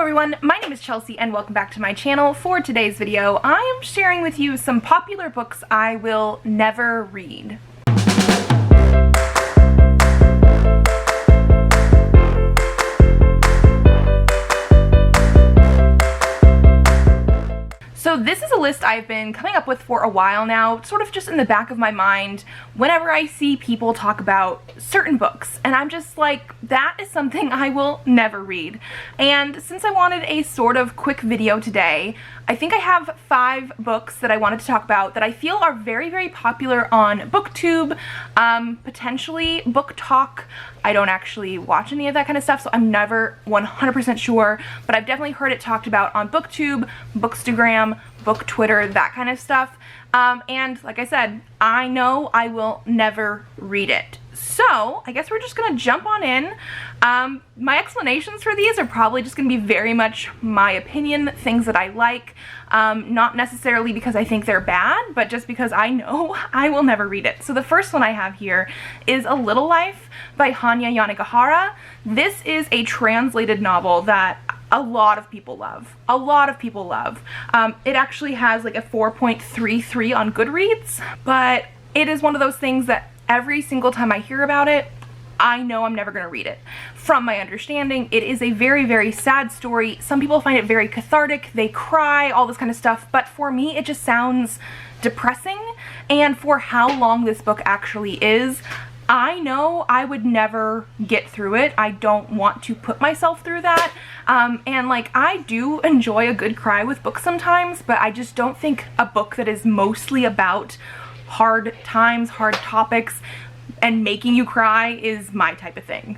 everyone, my name is Chelsea and welcome back to my channel. For today's video, I am sharing with you some popular books I will never read. So this is a list I've been coming up with for a while now, sort of just in the back of my mind whenever I see people talk about certain books, and I'm just like, that is something I will never read. And since I wanted a sort of quick video today, I think I have 5 books that I wanted to talk about that I feel are very, very popular on BookTube, potentially Book Talk. I don't actually watch any of that kind of stuff, so I'm never 100% sure, but I've definitely heard it talked about on BookTube, Bookstagram, Book Twitter, that kind of stuff. And like I said, I know I will never read it. So I guess we're just gonna jump on in. My explanations for these are probably just gonna be very much my opinion, things that I like, not necessarily because I think they're bad, but just because I know I will never read it. So the first one I have here is A Little Life by Hanya Yanagihara. This is a translated novel that a lot of people love. A lot of people love. It actually has like a 4.33 on Goodreads, but it is one of those things that every single time I hear about it, I know I'm never going to read it. From my understanding, it is a very, very sad story. Some people find it very cathartic, they cry, all this kind of stuff, but for me it just sounds depressing, and for how long this book actually is, I know I would never get through it. I don't want to put myself through that. And like, I do enjoy a good cry with books sometimes, but I just don't think a book that is mostly about hard times, hard topics, and making you cry is my type of thing.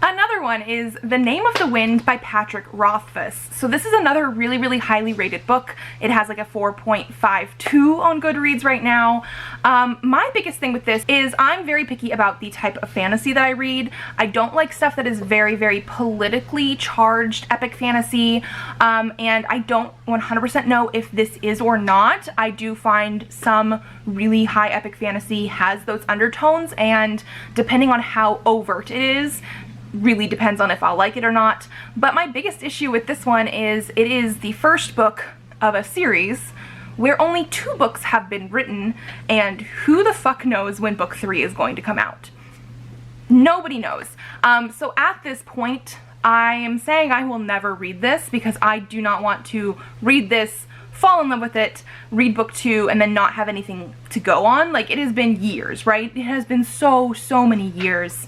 Another one is The Name of the Wind by Patrick Rothfuss. So this is another really, really highly rated book. It has like a 4.52 on Goodreads right now. My biggest thing with this is I'm very picky about the type of fantasy that I read. I don't like stuff that is very, very politically charged epic fantasy, and I don't 100% know if this is or not. I do find some really high epic fantasy has those undertones, and depending on how overt it is, really depends on if I'll like it or not. But my biggest issue with this one is it is the first book of a series where only 2 books have been written, and who the fuck knows when book 3 is going to come out? Nobody knows. So at this point, I am saying I will never read this because I do not want to read this, fall in love with it, read book 2, and then not have anything to go on. Like, it has been years, right? It has been so many years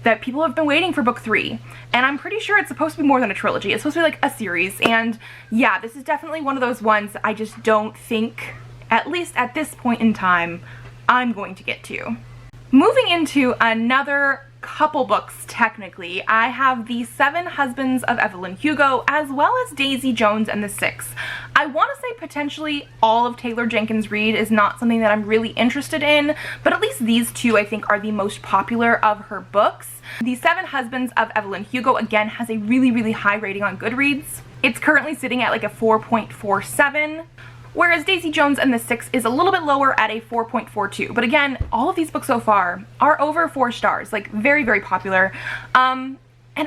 that people have been waiting for book 3, and I'm pretty sure it's supposed to be more than a trilogy. It's supposed to be like a series, and yeah, this is definitely one of those ones I just don't think, at least at this point in time, I'm going to get to. Moving into another couple books, technically, I have The 7 Husbands of Evelyn Hugo, as well as Daisy Jones and the Six. I want to say potentially all of Taylor Jenkins Reid is not something that I'm really interested in, but at least these 2 I think are the most popular of her books. The 7 Husbands of Evelyn Hugo, again, has a really, really high rating on Goodreads. It's currently sitting at like a 4.47. Whereas Daisy Jones and the Six is a little bit lower at a 4.42. But again, all of these books so far are over 4 stars, like very, very popular. And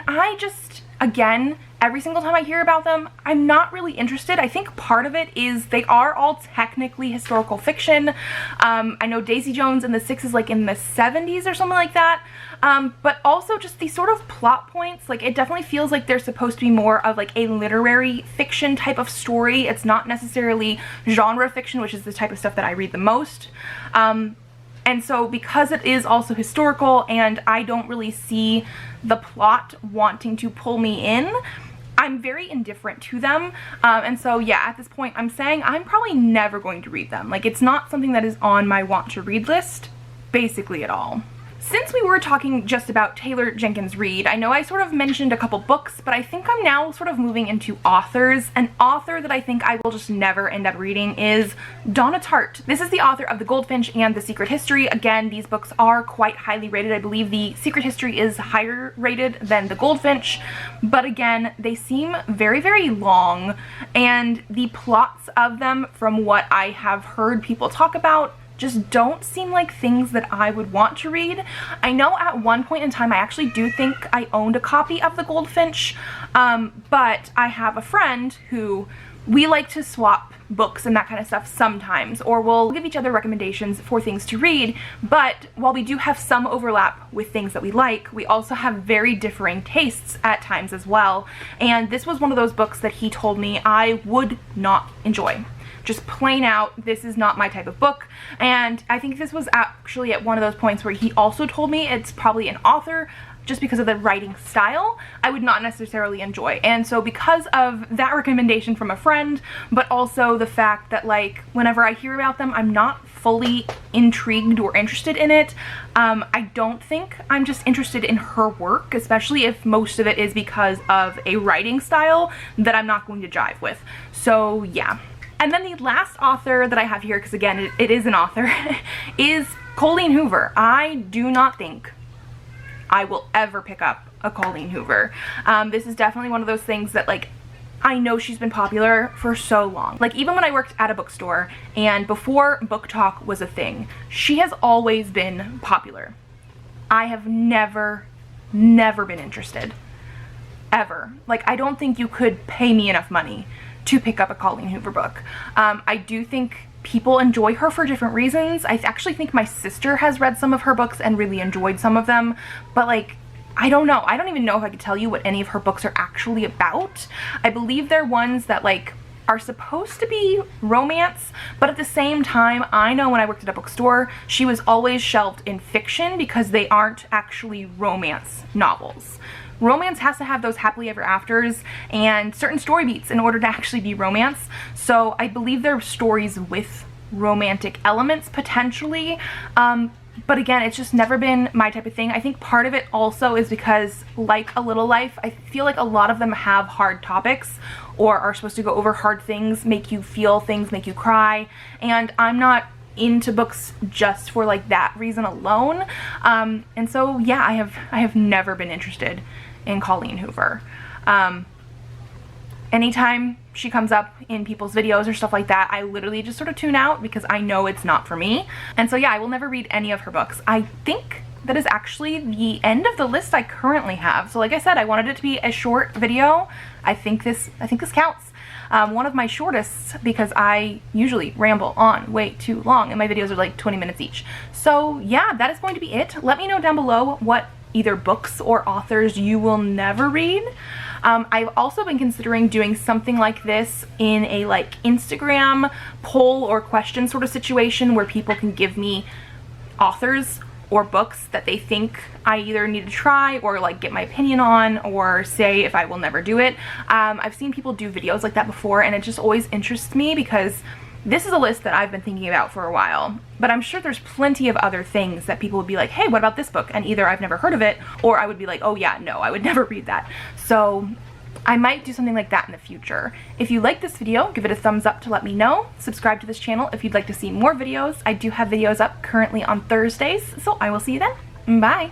I just, again, every single time I hear about them, I'm not really interested. I think part of it is they are all technically historical fiction. I know Daisy Jones and the Six is like in the 70s or something like that. But also just these sort of plot points, like it definitely feels like they're supposed to be more of like a literary fiction type of story. It's not necessarily genre fiction, which is the type of stuff that I read the most. And so because it is also historical and I don't really see the plot wanting to pull me in, I'm very indifferent to them. And so yeah, at this point I'm saying I'm probably never going to read them. Like, it's not something that is on my want to read list, basically at all. Since we were talking just about Taylor Jenkins Reid, I know I sort of mentioned a couple books, but I think I'm now sort of moving into authors. An author that I think I will just never end up reading is Donna Tartt. This is the author of The Goldfinch and The Secret History. Again, these books are quite highly rated. I believe The Secret History is higher rated than The Goldfinch, but again, they seem very, very long, and the plots of them, from what I have heard people talk about, just don't seem like things that I would want to read. I know at one point in time I actually do think I owned a copy of The Goldfinch, but I have a friend who we like to swap books and that kind of stuff sometimes, or we'll give each other recommendations for things to read. But while we do have some overlap with things that we like, we also have very differing tastes at times as well. And this was one of those books that he told me I would not enjoy. Just plain out, this is not my type of book. And I think this was actually at one of those points where he also told me it's probably an author, just because of the writing style, I would not necessarily enjoy. And so because of that recommendation from a friend, but also the fact that like whenever I hear about them, I'm not fully intrigued or interested in it. I don't think I'm just interested in her work, especially if most of it is because of a writing style that I'm not going to jive with. So yeah. And then the last author that I have here, because again, it is an author, is Colleen Hoover. I do not think I will ever pick up a Colleen Hoover. This is definitely one of those things that like, I know she's been popular for so long. Like even when I worked at a bookstore and before Book Talk was a thing, she has always been popular. I have never been interested. Ever. Like I don't think you could pay me enough money to pick up a Colleen Hoover book. I do think people enjoy her for different reasons. I actually think my sister has read some of her books and really enjoyed some of them, but like, I don't know. I don't even know if I could tell you what any of her books are actually about. I believe they're ones that like are supposed to be romance, but at the same time, I know when I worked at a bookstore, she was always shelved in fiction because they aren't actually romance novels. Romance has to have those happily ever afters and certain story beats in order to actually be romance. So I believe they're stories with romantic elements potentially. But again, it's just never been my type of thing. I think part of it also is because like A Little Life, I feel like a lot of them have hard topics or are supposed to go over hard things, make you feel things, make you cry. And I'm not into books just for like that reason alone. And so yeah, I have never been interested in Colleen Hoover. Anytime she comes up in people's videos or stuff like that, I literally just sort of tune out because I know it's not for me. And so yeah, I will never read any of her books. I think that is actually the end of the list I currently have. So like I said, I wanted it to be a short video. I think this counts. One of my shortest because I usually ramble on way too long and my videos are like 20 minutes each. So yeah, that is going to be it. Let me know down below what either books or authors you will never read. I've also been considering doing something like this in a like Instagram poll or question sort of situation where people can give me authors or books that they think I either need to try or like get my opinion on or say if I will never do it. I've seen people do videos like that before and it just always interests me because this is a list that I've been thinking about for a while, but I'm sure there's plenty of other things that people would be like, hey, what about this book? And either I've never heard of it, or I would be like, oh yeah, no, I would never read that. So I might do something like that in the future. If you like this video, give it a thumbs up to let me know. Subscribe to this channel if you'd like to see more videos. I do have videos up currently on Thursdays, so I will see you then. Bye.